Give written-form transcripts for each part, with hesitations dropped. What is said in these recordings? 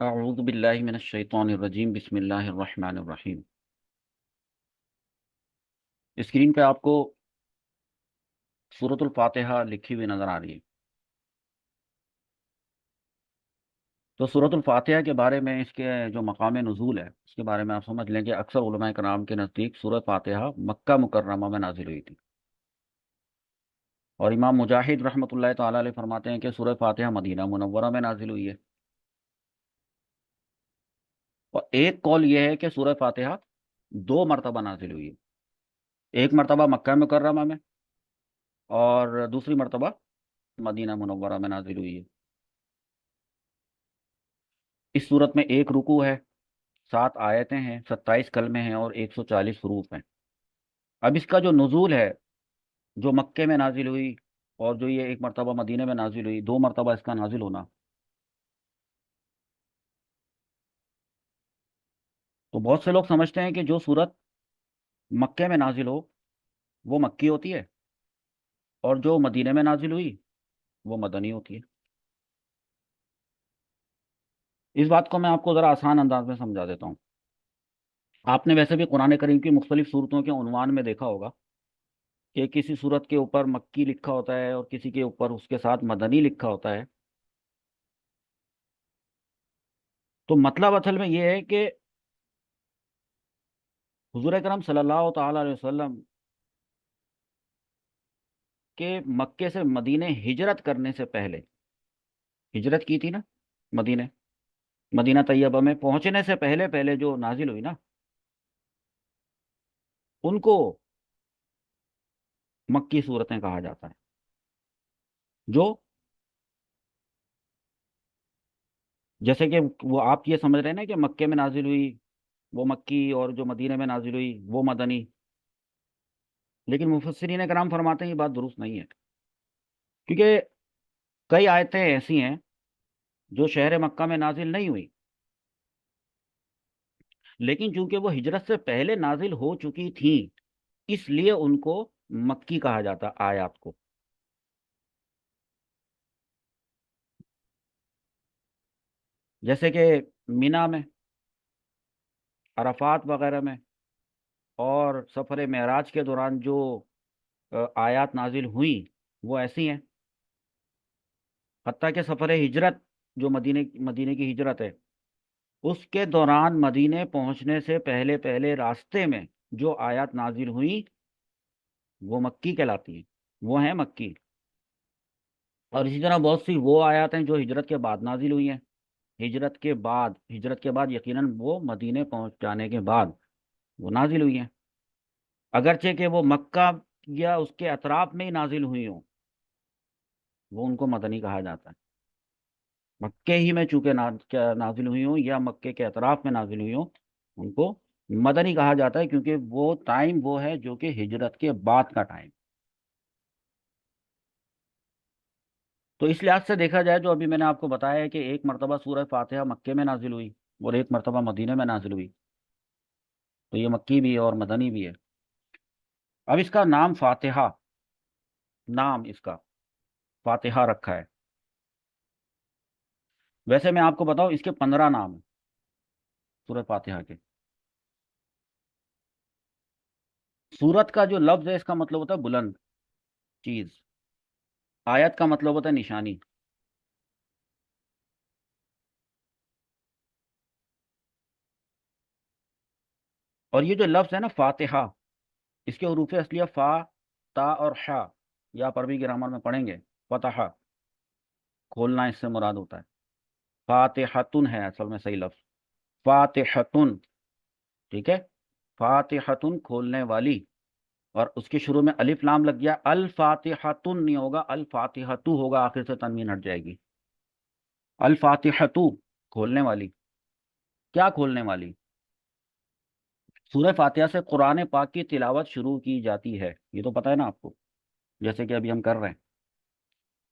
اعوذ باللہ من الشیطان الرجیم بسم اللہ الرحمن الرحیم۔ اسکرین پہ آپ کو سورۃ الفاتحہ لکھی ہوئی نظر آ رہی ہے۔ تو سورۃ الفاتحہ کے بارے میں اس کے جو مقام نزول ہے اس کے بارے میں آپ سمجھ لیں کہ اکثر علماء کرام کے نزدیک سورۃ فاتحہ مکہ مکرمہ میں نازل ہوئی تھی، اور امام مجاہد رحمۃ اللہ تعالی علیہ فرماتے ہیں کہ سورۃ فاتحہ مدینہ منورہ میں نازل ہوئی ہے۔ اور ایک قول یہ ہے کہ سورۃ فاتحہ دو مرتبہ نازل ہوئی ہے، ایک مرتبہ مکہ مکرمہ میں اور دوسری مرتبہ مدینہ منورہ میں نازل ہوئی ہے۔ اس صورت میں ایک رکوع ہے، 7 آیتیں ہیں، 27 کلمے ہیں اور 140 حروف ہیں۔ اب اس کا جو نزول ہے، جو مکے میں نازل ہوئی اور جو یہ ایک مرتبہ مدینے میں نازل ہوئی، دو مرتبہ اس کا نازل ہونا، تو بہت سے لوگ سمجھتے ہیں کہ جو صورت مکے میں نازل ہو وہ مکی ہوتی ہے، اور جو مدینے میں نازل ہوئی وہ مدنی ہوتی ہے۔ اس بات کو میں آپ کو ذرا آسان انداز میں سمجھا دیتا ہوں۔ آپ نے ویسے بھی قرآن کریم کی مختلف صورتوں کے عنوان میں دیکھا ہوگا کہ کسی صورت کے اوپر مکی لکھا ہوتا ہے اور کسی کے اوپر اس کے ساتھ مدنی لکھا ہوتا ہے۔ تو مطلب اصل میں یہ ہے کہ حضور اکرم صلی اللہ تعالی علیہ وسلم کے مکے سے مدینے ہجرت کرنے سے پہلے، ہجرت کی تھی نا مدینے مدینہ طیبہ میں پہنچنے سے پہلے پہلے جو نازل ہوئی نا، ان کو مکی صورتیں کہا جاتا ہے۔ جو جیسے کہ وہ آپ یہ سمجھ رہے ہیں نا کہ مکے میں نازل ہوئی وہ مکی اور جو مدینے میں نازل ہوئی وہ مدنی، لیکن مفسرین کرام فرماتے ہیں یہ بات درست نہیں ہے، کیونکہ کئی آیتیں ایسی ہیں جو شہر مکہ میں نازل نہیں ہوئی، لیکن چونکہ وہ ہجرت سے پہلے نازل ہو چکی تھیں اس لیے ان کو مکی کہا جاتا آیات کو۔ جیسے کہ مینا میں، عرفات وغیرہ میں، اور سفر معراج کے دوران جو آیات نازل ہوئیں وہ ایسی ہیں۔ حتیٰ کہ سفر ہجرت جو مدینے کی ہجرت ہے، اس کے دوران مدینے پہنچنے سے پہلے پہلے راستے میں جو آیات نازل ہوئیں وہ مکی کہلاتی ہیں، وہ ہیں مکی۔ اور اسی طرح بہت سی وہ آیات ہیں جو ہجرت کے بعد نازل ہوئی ہیں، ہجرت کے بعد یقیناً وہ مدینے پہنچ جانے کے بعد وہ نازل ہوئی ہیں، اگرچہ کہ وہ مکہ یا اس کے اطراف میں ہی نازل ہوئی ہوں، وہ ان کو مدنی کہا جاتا ہے۔ مکے ہی میں چونکہ نازل ہوئی ہوں یا مکے کے اطراف میں نازل ہوئی ہوں، ان کو مدنی کہا جاتا ہے، کیونکہ وہ ٹائم وہ ہے جو کہ ہجرت کے بعد کا ٹائم۔ تو اس لحاظ سے دیکھا جائے جو ابھی میں نے آپ کو بتایا ہے کہ ایک مرتبہ سورہ فاتحہ مکے میں نازل ہوئی اور ایک مرتبہ مدینے میں نازل ہوئی، تو یہ مکی بھی ہے اور مدنی بھی ہے۔ اب اس کا نام فاتحہ، نام اس کا فاتحہ رکھا ہے۔ ویسے میں آپ کو بتاؤں اس کے 15 نام ہیں سورہ فاتحہ کے۔ سورت کا جو لفظ ہے اس کا مطلب ہوتا ہے بلند چیز، آیت کا مطلب ہوتا ہے نشانی۔ اور یہ جو لفظ ہے نا فاتحہ، اس کے حروف اصلیہ فا، تا اور حا، یا آپ عربی گرامر میں پڑھیں گے فتح، کھولنا اس سے مراد ہوتا ہے۔ فاتحتن ہے اصل میں صحیح لفظ، فاتحتن، ٹھیک ہے، فاتحتن کھولنے والی، اور اس کے شروع میں الف لام لگ گیا، الفاتحتن نہیں ہوگا، الفاتحتو ہوگا، آخر سے تنوین ہٹ جائے گی۔ الفاتحتو کھولنے والی، کیا کھولنے والی؟ سورہ فاتحہ سے قرآن پاک کی تلاوت شروع کی جاتی ہے، یہ تو پتہ ہے نا آپ کو، جیسے کہ ابھی ہم کر رہے ہیں۔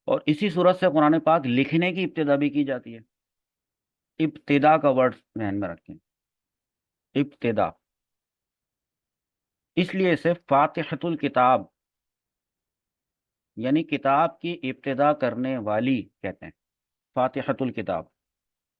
اور اسی صورت سے قرآن پاک لکھنے کی ابتدا بھی کی جاتی ہے۔ ابتدا کا ورڈ ذہن میں رکھیں، ابتدا، اس لیے اسے فاتحۃ الکتاب یعنی کتاب کی ابتدا کرنے والی کہتے ہیں، فاتحۃ الکتاب۔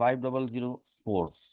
5004,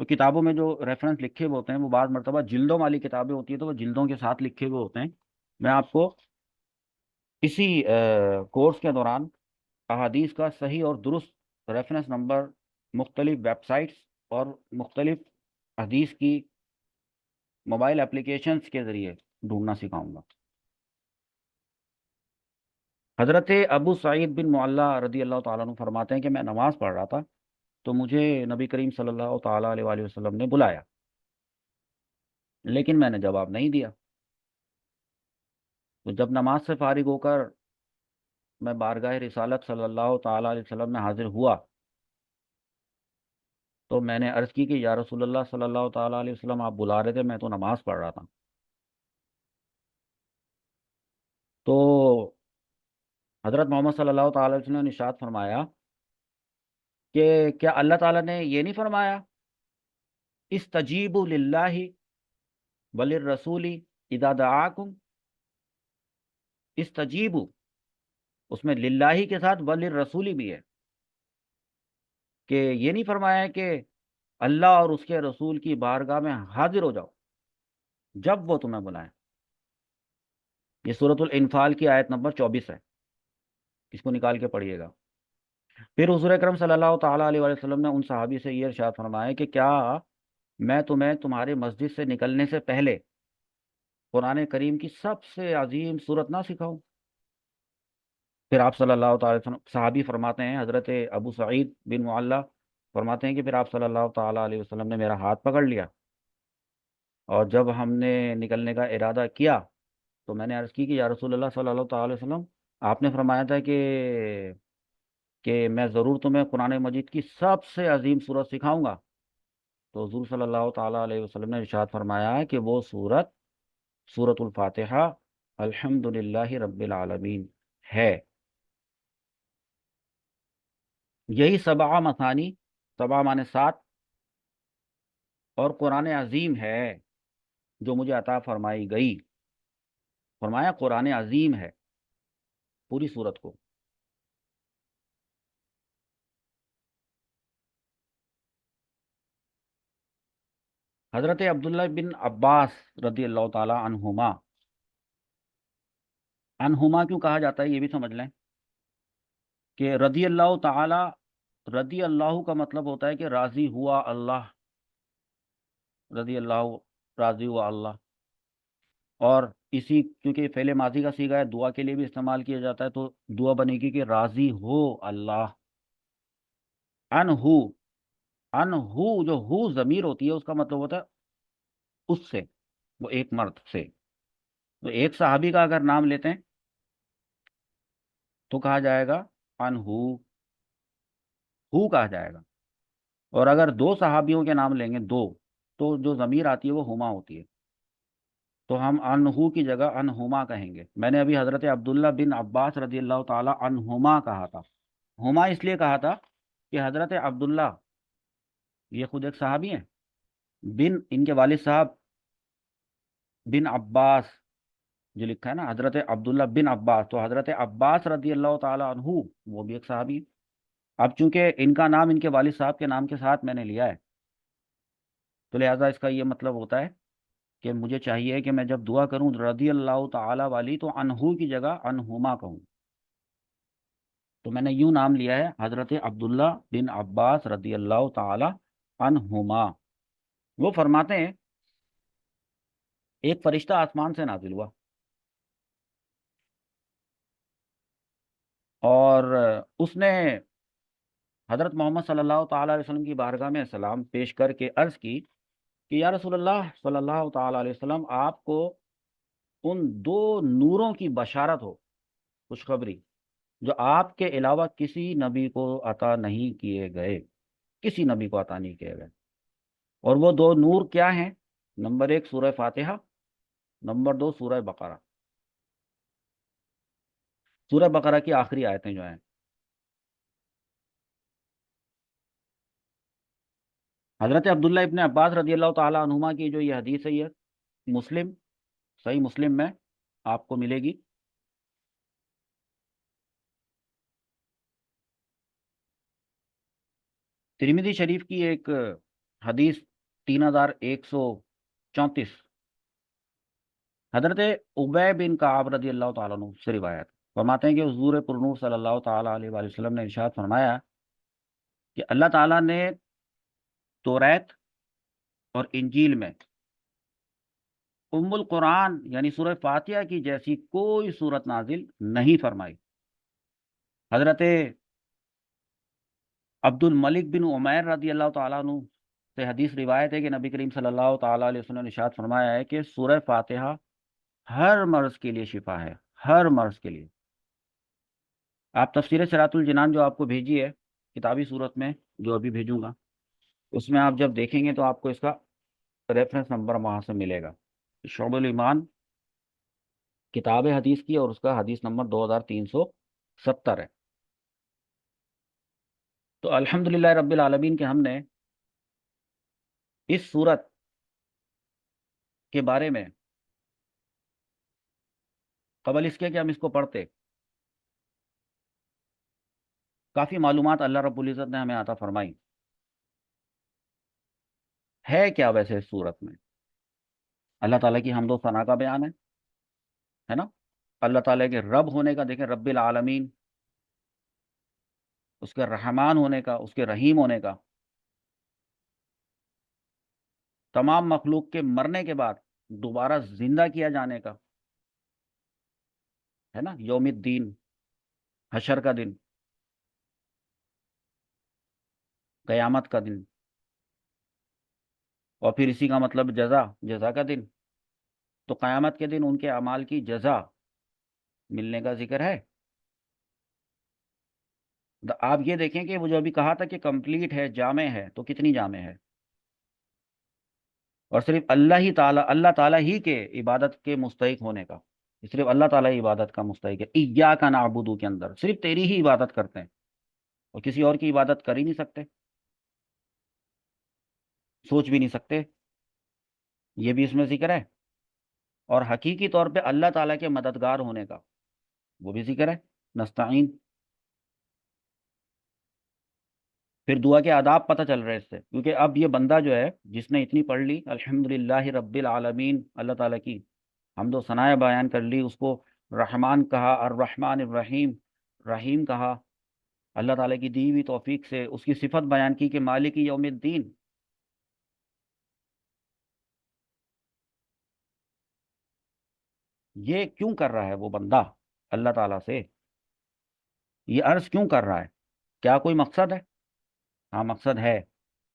تو کتابوں میں جو ریفرنس لکھے ہوئے ہوتے ہیں وہ بعض مرتبہ جلدوں والی کتابیں ہوتی ہیں تو وہ جلدوں کے ساتھ لکھے ہوئے ہوتے ہیں. میں آپ کو اسی کورس کے دوران احادیث کا صحیح اور درست ریفرنس نمبر مختلف ویب سائٹس اور مختلف حدیث کی موبائل اپلیکیشنز کے ذریعے ڈھونڈنا سکھاؤں گا. حضرت ابو سعید بن معلہ رضی اللہ تعالیٰ عنہ فرماتے ہیں کہ میں نماز پڑھ رہا تھا تو مجھے نبی کریم صلی اللہ تعالیٰ علیہ وآلہ وسلم نے بلایا، لیکن میں نے جواب نہیں دیا. تو جب نماز سے فارغ ہو کر میں بارگاہ رسالت صلی اللہ تعالیٰ علیہ وسلم میں حاضر ہوا تو میں نے عرض کی کہ یا رسول اللہ صلی اللہ تعالیٰ علیہ وسلم آپ بلا رہے تھے، میں تو نماز پڑھ رہا تھا. تو حضرت محمد صلی اللہ تعالیٰ علیہ وسلم نے ارشاد فرمایا کہ کیا اللہ تعالیٰ نے یہ نہیں فرمایا استجیبوا للہ وللرسول اذا دعاکم؟ استجیبوا، اس میں للہ کے ساتھ وللرسول بھی ہے، کہ یہ نہیں فرمایا کہ اللہ اور اس کے رسول کی بارگاہ میں حاضر ہو جاؤ جب وہ تمہیں بلائیں. یہ سورۃ الانفال کی آیت نمبر 24 ہے، اس کو نکال کے پڑھیے گا. پھر حضور اکرم صلی اللہ تعالیٰ علیہ وآلہ وسلم نے ان صحابی سے یہ ارشاد فرمایا کہ کیا میں تمہیں تمہارے مسجد سے نکلنے سے پہلے قرآن کریم کی سب سے عظیم صورت نہ سکھاؤں؟ پھر آپ صلی اللہ تعالی وسلم، صحابی فرماتے ہیں حضرت ابو سعید بن معلہ فرماتے ہیں کہ پھر آپ صلی اللہ تعالیٰ علیہ وسلم نے میرا ہاتھ پکڑ لیا اور جب ہم نے نکلنے کا ارادہ کیا تو میں نے عرض کی کہ یا رسول اللہ صلی اللہ تعالی وسلم، آپ نے فرمایا تھا کہ میں ضرور تمہیں قرآن مجید کی سب سے عظیم صورت سکھاؤں گا. تو حضور صلی اللہ تعالیٰ علیہ وسلم نے ارشاد فرمایا کہ وہ صورت سورۃ الفاتحہ الحمد للہ رب العالمین ہے. یہی سبع مثانی، سبع مانے سات، اور قرآن عظیم ہے جو مجھے عطا فرمائی گئی. فرمایا قرآن عظیم ہے پوری صورت کو. حضرت عبداللہ بن عباس رضی اللہ تعالی عنہما، عنہما کیوں کہا جاتا ہے یہ بھی سمجھ لیں کہ رضی اللہ تعالی، رضی اللہ کا مطلب ہوتا ہے کہ راضی ہوا اللہ، رضی اللہ، راضی ہوا اللہ. اور اسی کیونکہ فعل ماضی کا صیغہ ہے، دعا کے لیے بھی استعمال کیا جاتا ہے، تو دعا بنے گی کہ راضی ہو اللہ. انہو، انہو جو ہو ضمیر ہوتی ہے اس کا مطلب ہوتا ہے اس سے، وہ ایک مرد سے. تو ایک صحابی کا اگر نام لیتے ہیں تو کہا جائے گا انہو، ہو کہا جائے گا. اور اگر دو صحابیوں کے نام لیں گے، دو، تو جو ضمیر آتی ہے وہ ہما ہوتی ہے، تو ہم انہو کی جگہ انہما کہیں گے. میں نے ابھی حضرت عبداللہ بن عباس رضی اللہ تعالی عنہما کہا تھا. ہما اس لیے کہا تھا کہ حضرت عبداللہ یہ خود ایک صحابی ہیں، بن ان کے والد صاحب بن عباس جو لکھا ہے نا حضرت عبداللہ بن عباس، تو حضرت عباس رضی اللہ تعالی عنہ وہ بھی ایک صحابی ہیں. اب چونکہ ان کا نام ان کے والد صاحب کے نام کے ساتھ میں نے لیا ہے تو لہٰذا اس کا یہ مطلب ہوتا ہے کہ مجھے چاہیے کہ میں جب دعا کروں رضی اللہ تعالی والی تو انہو کی جگہ انہما کہوں. تو میں نے یوں نام لیا ہے حضرت عبداللہ بن عباس رضی اللہ تعالی عنہما. وہ فرماتے ہیں ایک فرشتہ آسمان سے نازل ہوا اور اس نے حضرت محمد صلی اللہ تعالی علیہ وسلم کی بارگاہ میں سلام پیش کر کے عرض کی کہ یا رسول اللہ صلی اللہ تعالی علیہ وسلم، آپ کو ان دو نوروں کی بشارت ہو، خوشخبری، جو آپ کے علاوہ کسی نبی کو عطا نہیں کیے گئے، کسی نبی کو عطا نہیں کیے گئے. اور وہ دو نور کیا ہیں؟ نمبر ایک سورہ فاتحہ، نمبر دو سورہ بقرہ. سورہ بقرہ کی آخری آیتیں جو ہیں. حضرت عبداللہ ابن عباس رضی اللہ تعالی عنہما کی جو یہ حدیث ہے یہ مسلم، صحیح مسلم میں آپ کو ملے گی. ترمذی شریف کی ایک حدیث 3134، حضرت عبی بن کعب رضی اللہ تعالیٰ عنہ سے روایت فرماتے ہیں کہ حضور پرنور صلی اللہ تعالیٰ علیہ وآلہ وسلم نے ارشاد فرمایا کہ اللہ تعالیٰ نے توریت اور انجیل میں ام القرآن یعنی سورہ فاتحہ کی جیسی کوئی صورت نازل نہیں فرمائی۔ حضرت عبد الملک بن عمیر رضی اللہ تعالیٰ عنہ سے حدیث روایت ہے کہ نبی کریم صلی اللہ تعالیٰ علیہ وسلم نے ارشاد فرمایا ہے کہ سورہ فاتحہ ہر مرض کے لیے شفا ہے، ہر مرض کے لیے۔ آپ تفسیر صراط الجنان جو آپ کو بھیجی ہے کتابی صورت میں، جو ابھی بھیجوں گا، اس میں آپ جب دیکھیں گے تو آپ کو اس کا ریفرنس نمبر وہاں سے ملے گا، شعب الایمان کتاب حدیث کی، اور اس کا حدیث نمبر 2370 ہے۔ تو الحمدللہ رب العالمین کے ہم نے اس صورت کے بارے میں قبل اس کے کہ ہم اس کو پڑھتے کافی معلومات اللہ رب العزت نے ہمیں عطا فرمائی۔ ہے کیا ویسے اس صورت میں؟ اللہ تعالیٰ کی حمد و ثنا کا بیان ہے نا، اللہ تعالیٰ کے رب ہونے کا، دیکھیں رب العالمین، اس کے رحمان ہونے کا، اس کے رحیم ہونے کا، تمام مخلوق کے مرنے کے بعد دوبارہ زندہ کیا جانے کا، ہے نا، یوم الدین، حشر کا دن، قیامت کا دن، اور پھر اسی کا مطلب جزا کا دن۔ تو قیامت کے دن ان کے اعمال کی جزا ملنے کا ذکر ہے۔ آپ یہ دیکھیں کہ وہ جو ابھی کہا تھا کہ کمپلیٹ ہے، جامع ہے، تو کتنی جامع ہے؟ اور صرف اللہ تعالیٰ ہی کے عبادت کے مستحق ہونے کا، صرف اللہ تعالیٰ ہی عبادت کا مستحق ہے۔ ایاک نعبد کے اندر صرف تیری ہی عبادت کرتے ہیں، اور کسی اور کی عبادت کر ہی نہیں سکتے، سوچ بھی نہیں سکتے، یہ بھی اس میں ذکر ہے۔ اور حقیقی طور پہ اللہ تعالیٰ کے مددگار ہونے کا وہ بھی ذکر ہے، نستعین۔ پھر دعا کے آداب پتہ چل رہے ہیں اس سے، کیونکہ اب یہ بندہ جو ہے جس نے اتنی پڑھ لی الحمدللہ رب العالمین، اللہ تعالیٰ کی حمد و ثنا بیان کر لی، اس کو رحمان کہا، الرحمن الرحیم، رحیم کہا، اللہ تعالیٰ کی دی ہوئی توفیق سے اس کی صفت بیان کی کہ مالک یوم الدین۔ یہ کیوں کر رہا ہے وہ بندہ اللہ تعالیٰ سے؟ یہ عرض کیوں کر رہا ہے؟ کیا کوئی مقصد ہے؟ ہاں مقصد ہے،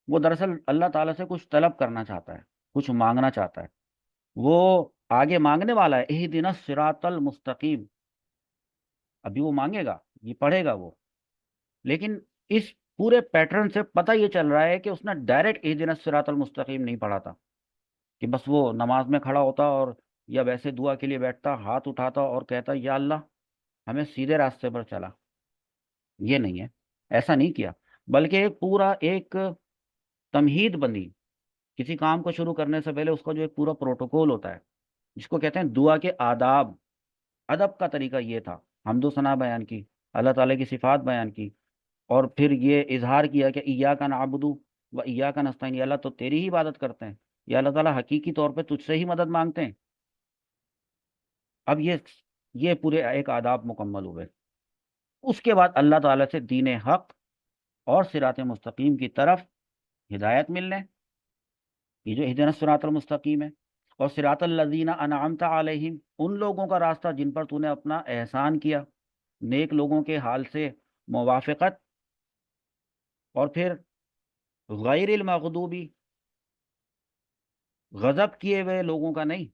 وہ دراصل اللہ تعالیٰ سے کچھ طلب کرنا چاہتا ہے، کچھ مانگنا چاہتا ہے۔ وہ آگے مانگنے والا ہے، اہدنا الصراط المستقیم، ابھی وہ مانگے گا، یہ پڑھے گا وہ، لیکن اس پورے پیٹرن سے پتہ یہ چل رہا ہے کہ اس نے ڈائریکٹ اہدنا الصراط المستقیم نہیں پڑھا تھا، کہ بس وہ نماز میں کھڑا ہوتا اور یا ویسے دعا کے لیے بیٹھتا، ہاتھ اٹھاتا اور کہتا یا اللہ ہمیں سیدھے راستے پر چلا، یہ نہیں ہے، ایسا نہیں کیا، بلکہ ایک پورا ایک تمہید بندی، کسی کام کو شروع کرنے سے پہلے اس کا جو ایک پورا پروٹوکول ہوتا ہے، جس کو کہتے ہیں دعا کے آداب، ادب کا طریقہ یہ تھا، حمد و ثنا بیان کی، اللہ تعالیٰ کی صفات بیان کی، اور پھر یہ اظہار کیا کہ ایاک نعبد و ایاک نستعین، یا اللہ تو تیری ہی عبادت کرتے ہیں، یا اللہ تعالیٰ حقیقی طور پہ تجھ سے ہی مدد مانگتے ہیں۔ اب یہ پورے ایک آداب مکمل ہوئے، اس کے بعد اللہ تعالیٰ سے دین حق اور صراط مستقیم کی طرف ہدایت ملنے، یہ جو اہدنا الصراط المستقیم ہے، اور صراط الذین انعمت علیہم، ان لوگوں کا راستہ جن پر تو نے اپنا احسان کیا، نیک لوگوں کے حال سے موافقت، اور پھر غیر المغضوبی، غضب کیے ہوئے لوگوں کا نہیں،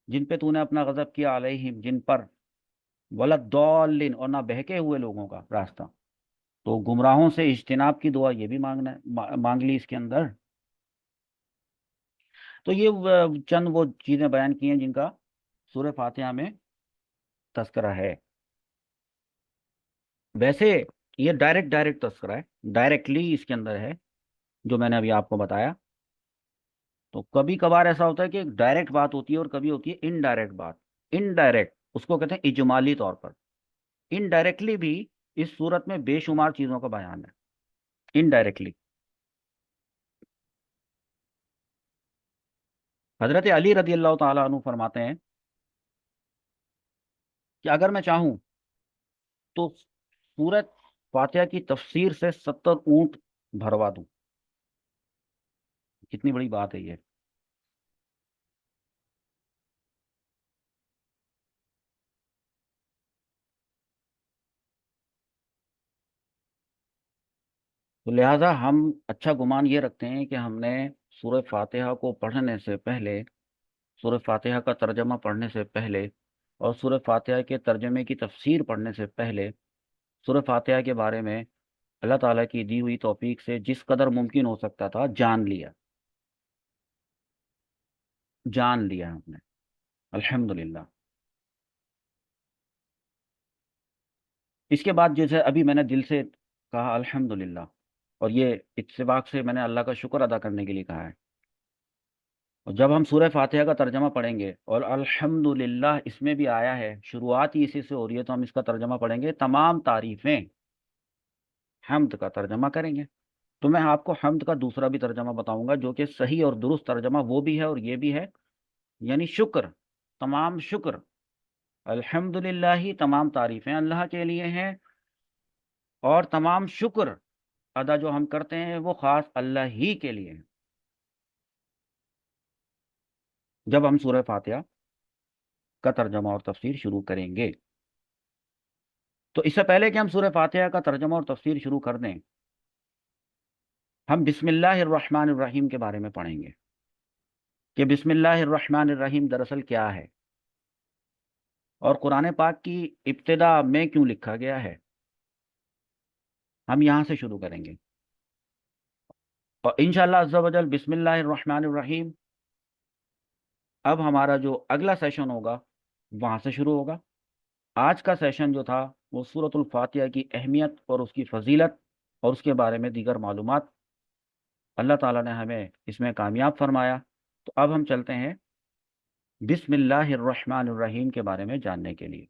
جن پہ تو نے اپنا غضب کیا، علیہم جن پر، ولدالین، اور نہ بہکے ہوئے لوگوں کا راستہ۔ تو گمراہوں سے اجتناب کی دعا یہ بھی مانگنا ہے، مانگ لی اس کے اندر۔ تو یہ چند وہ چیزیں بیان کی ہیں جن کا سورہ فاتحہ میں تذکرہ ہے۔ ویسے یہ ڈائریکٹ تذکرہ ہے، ڈائریکٹلی اس کے اندر ہے جو میں نے ابھی آپ کو بتایا۔ تو کبھی کبھار ایسا ہوتا ہے کہ ایک ڈائریکٹ بات ہوتی ہے اور کبھی ہوتی ہے انڈائریکٹ بات۔ انڈائریکٹ اس کو کہتے ہیں اجمالی طور پر، انڈائریکٹلی بھی اس صورت میں بے شمار چیزوں کا بیان ہے، انڈائریکٹلی۔ حضرت علی رضی اللہ تعالیٰ عنہ فرماتے ہیں کہ اگر میں چاہوں تو سورت فاتحہ کی تفسیر سے 70 اونٹ بھروا دوں. کتنی بڑی بات ہے یہ. تو لہٰذا ہم اچھا گمان یہ رکھتے ہیں کہ ہم نے سورہ فاتحہ کو پڑھنے سے پہلے، سورہ فاتحہ کا ترجمہ پڑھنے سے پہلے اور سورہ فاتحہ کے ترجمے کی تفسیر پڑھنے سے پہلے سورہ فاتحہ کے بارے میں اللہ تعالیٰ کی دی ہوئی توفیق سے جس قدر ممکن ہو سکتا تھا جان لیا. جان لیا ہم نے الحمدللہ. اس کے بعد جیسے ابھی میں نے دل سے کہا الحمدللہ، اور یہ اتفاق سے میں نے اللہ کا شکر ادا کرنے کے لیے کہا ہے. اور جب ہم سورہ فاتحہ کا ترجمہ پڑھیں گے اور الحمدللہ اس میں بھی آیا ہے، شروعات ہی اسی سے ہو رہی ہے، تو ہم اس کا ترجمہ پڑھیں گے تمام تعریفیں حمد کا ترجمہ کریں گے. تو میں آپ کو حمد کا دوسرا بھی ترجمہ بتاؤں گا جو کہ صحیح اور درست ترجمہ وہ بھی ہے اور یہ بھی ہے، یعنی شکر، تمام شکر، الحمدللہ ہی تمام تعریفیں اللہ کے لیے ہیں، اور تمام شکر ادا جو ہم کرتے ہیں وہ خاص اللہ ہی کے لیے ہیں. جب ہم سورہ فاتحہ کا ترجمہ اور تفسیر شروع کریں گے تو اس سے پہلے کہ ہم سورہ فاتحہ کا ترجمہ اور تفسیر شروع کر دیں، ہم بسم اللہ الرحمن الرحیم کے بارے میں پڑھیں گے کہ بسم اللہ الرحمن الرحیم دراصل کیا ہے، اور قرآن پاک کی ابتدا میں کیوں لکھا گیا ہے. ہم یہاں سے شروع کریں گے، اور انشاءاللہ عز و جل بسم اللہ الرحمن الرحیم اب ہمارا جو اگلا سیشن ہوگا وہاں سے شروع ہوگا. آج کا سیشن جو تھا وہ سورۃ الفاتحہ کی اہمیت اور اس کی فضیلت اور اس کے بارے میں دیگر معلومات، اللہ تعالیٰ نے ہمیں اس میں کامیاب فرمایا. تو اب ہم چلتے ہیں بسم اللہ الرحمن الرحیم کے بارے میں جاننے کے لیے.